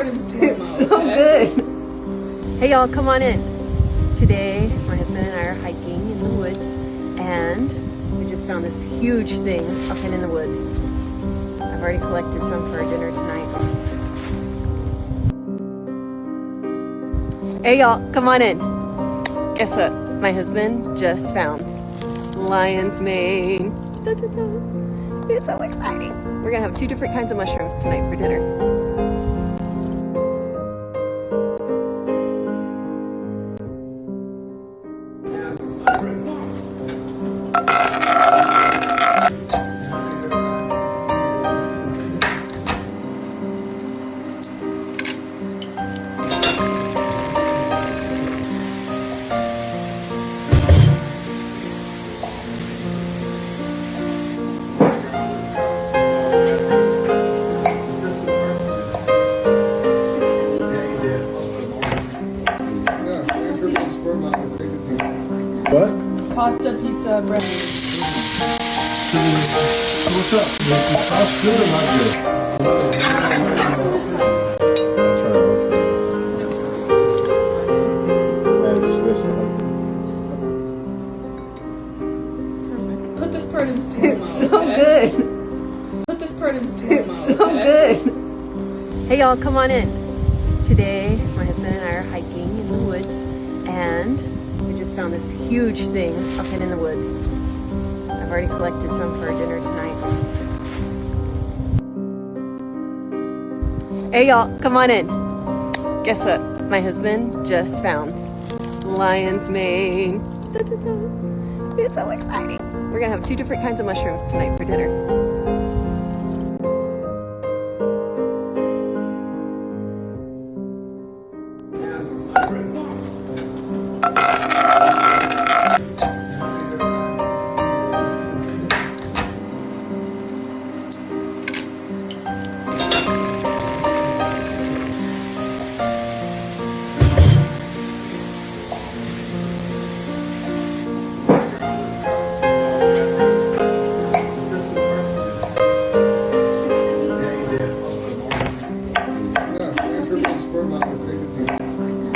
part in slow-mo. It's so good. Hey y'all, come on in. Today, my husband and I are hiking in the woods, and we just found this huge thing up in the woods. I've already collected some for our dinner tonight. Hey y'all, come on in. Guess what? My husband just found lion's mane. Da, da, da. It's so exciting. We're gonna have 2 different kinds of mushrooms tonight for dinner. What? Pasta, pizza, bread. What's up? That's good or not good? I'll try it. And just listen. Put this part in slow-mo. It's so good. Put this part in slow-mo. It's so good. Hey y'all, come on in. Today, my husband and I are hiking in the woods, and we just found this huge thing up in the woods. I've already collected some for our dinner tonight. Hey y'all, come on in. Guess what? My husband just found lion's mane. Da, da, da. It's so exciting. We're gonna have 2 different kinds of mushrooms tonight for dinner.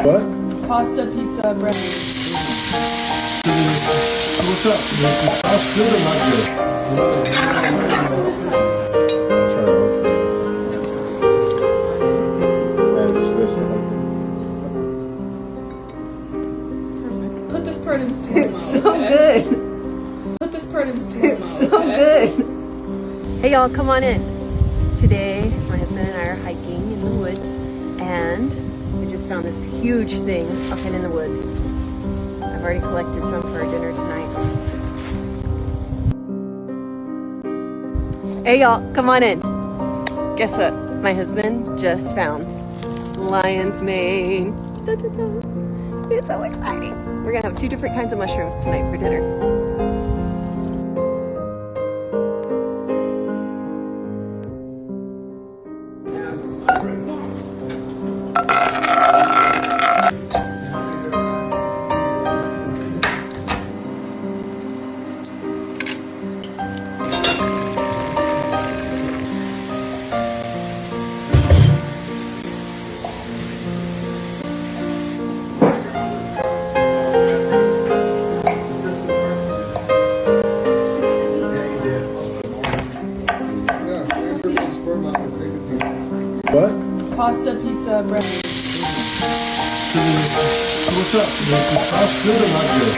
What? Pasta, pizza, bread. What's up? That's good or not good? I'll try it. And just listen. Put this part in slow-mo. It's so good. Put this part in slow-mo. It's so good. Hey y'all, come on in. Today, my husband and I are hiking in the woods, and we just found this huge thing up in the woods. I've already collected some for our dinner tonight. Hey y'all, come on in. Guess what? My husband just found lion's mane. Da, da, da. It's so exciting. We're gonna have 2 different kinds of mushrooms tonight for dinner. What? Pasta, pizza, bread. What's up? That's good or not good?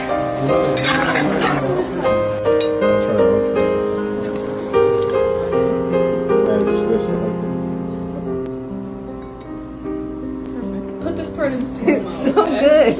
I'll try it. And just listen. Put this part in slow-mo. It's so good.